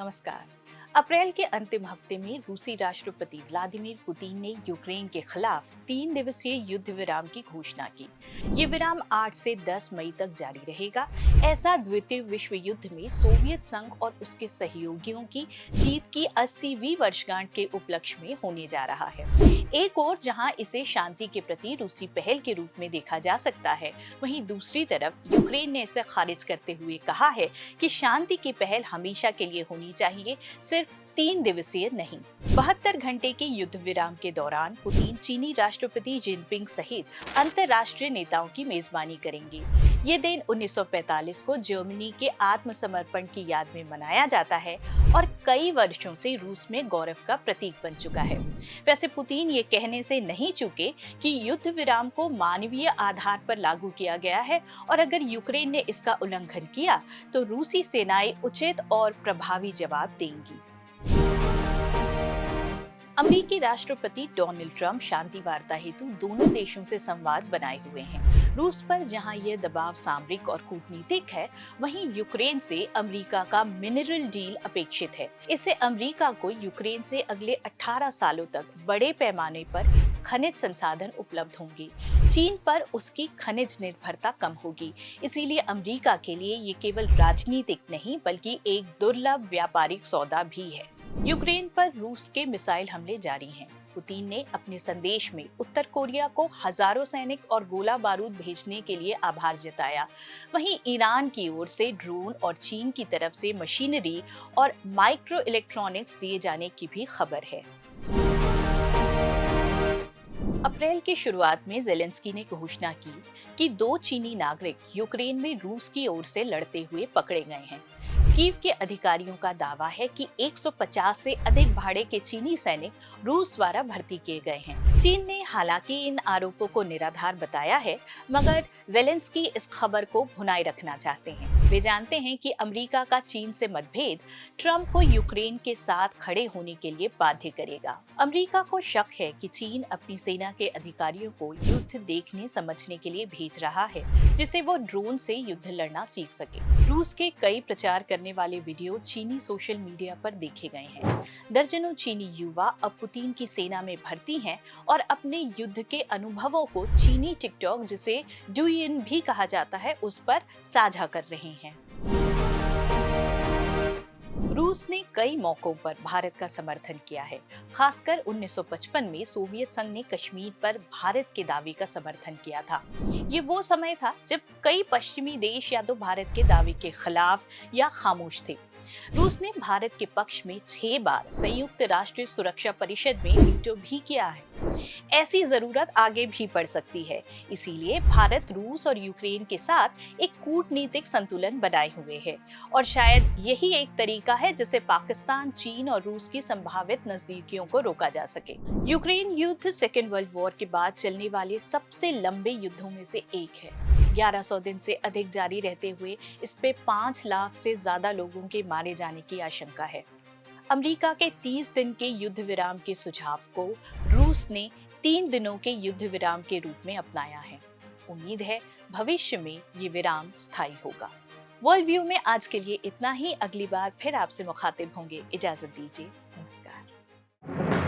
नमस्कार। अप्रैल के अंतिम हफ्ते में रूसी राष्ट्रपति व्लादिमीर पुतिन ने यूक्रेन के खिलाफ 3 दिवसीय युद्ध विराम की घोषणा की। ये विराम 8 से 10 मई तक जारी रहेगा। ऐसा द्वितीय विश्व युद्ध में सोवियत संघ और उसके सहयोगियों की जीत की 80वीं वर्षगांठ के उपलक्ष्य में होने जा रहा है। एक ओर जहां इसे शांति के प्रति रूसी पहल के रूप में देखा जा सकता है, वहीं दूसरी तरफ यूक्रेन ने इसे खारिज करते हुए कहा है कि शांति की पहल हमेशा के लिए होनी चाहिए, सिर्फ 3 दिवसीय नहीं। 72 घंटे के युद्ध विराम के दौरान पुतिन चीनी राष्ट्रपति जिनपिंग सहित अंतर्राष्ट्रीय नेताओं की मेजबानी करेंगे। ये दिन 1945 को जर्मनी के आत्मसमर्पण की याद में मनाया जाता है और कई वर्षों से रूस में गौरव का प्रतीक बन चुका है। वैसे पुतिन ये कहने से नहीं चूके कि युद्ध विराम को मानवीय आधार पर लागू किया गया है और अगर यूक्रेन ने इसका उल्लंघन किया तो रूसी सेनाएं उचित और प्रभावी जवाब देंगी। अमेरिकी राष्ट्रपति डोनाल्ड ट्रंप शांति वार्ता हेतु दोनों देशों से संवाद बनाए हुए हैं। रूस पर जहां यह दबाव सामरिक और कूटनीतिक है, वहीं यूक्रेन से अमेरिका का मिनरल डील अपेक्षित है। इससे अमेरिका को यूक्रेन से अगले 18 सालों तक बड़े पैमाने पर खनिज संसाधन उपलब्ध होंगे। चीन पर उसकी खनिज निर्भरता कम होगी। इसीलिए अमेरिका के लिए ये केवल राजनीतिक नहीं बल्कि एक दुर्लभ व्यापारिक सौदा भी है। यूक्रेन पर रूस के मिसाइल हमले जारी हैं। पुतिन ने अपने संदेश में उत्तर कोरिया को हजारों सैनिक और गोला बारूद भेजने के लिए आभार जताया। वहीं ईरान की ओर से ड्रोन और चीन की तरफ से मशीनरी और माइक्रो इलेक्ट्रॉनिक्स दिए जाने की भी खबर है। अप्रैल की शुरुआत में ज़ेलेंस्की ने घोषणा की कि 2 चीनी नागरिक यूक्रेन में रूस की ओर से लड़ते हुए पकड़े गए हैं। कीव के अधिकारियों का दावा है कि 150 से अधिक भाड़े के चीनी सैनिक रूस द्वारा भर्ती किए गए हैं। चीन ने हालांकि इन आरोपों को निराधार बताया है, मगर ज़ेलेंस्की इस खबर को भुनाए रखना चाहते हैं। वे जानते हैं कि अमेरिका का चीन से मतभेद ट्रंप को यूक्रेन के साथ खड़े होने के लिए बाध्य करेगा। अमेरिका को शक है कि चीन अपनी सेना के अधिकारियों को युद्ध देखने समझने के लिए भेज रहा है, जिससे वो ड्रोन से युद्ध लड़ना सीख सके। रूस के कई प्रचार करने वाले वीडियो चीनी सोशल मीडिया पर देखे गए हैं। दर्जनों चीनी युवा अब पुतिन की सेना में भर्ती हैं और अपने युद्ध के अनुभवों को चीनी टिकटॉक, जिसे डुइन भी कहा जाता है, उस पर साझा कर रहे हैं। रूस ने कई मौकों पर भारत का समर्थन किया है। खासकर 1955 में सोवियत संघ ने कश्मीर पर भारत के दावे का समर्थन किया था। ये वो समय था जब कई पश्चिमी देश या तो भारत के दावे के खिलाफ या खामोश थे। रूस ने भारत के पक्ष में 6 बार संयुक्त राष्ट्र सुरक्षा परिषद में वीटो भी किया है। ऐसी जरूरत आगे भी पड़ सकती है। इसीलिए भारत रूस और यूक्रेन के साथ एक कूटनीतिक संतुलन बनाए हुए है और शायद यही एक तरीका है जिससे पाकिस्तान, चीन और रूस की संभावित नजदीकियों को रोका जा सके। यूक्रेन युद्ध सेकेंड वर्ल्ड वॉर के बाद चलने वाले सबसे लंबे युद्धों में से एक है। 1100 दिन से अधिक जारी रहते हुए इस पे 5 लाख से ज्यादा लोगों के मारे जाने की आशंका है। अमेरिका के 30 दिन के युद्ध विराम के सुझाव को रूस ने 3 दिनों के युद्ध विराम के रूप में अपनाया है। उम्मीद है भविष्य में ये विराम स्थायी होगा। वर्ल्ड व्यू में आज के लिए इतना ही। अगली बार फिर आपसे मुखातिब होंगे। इजाजत दीजिए। नमस्कार।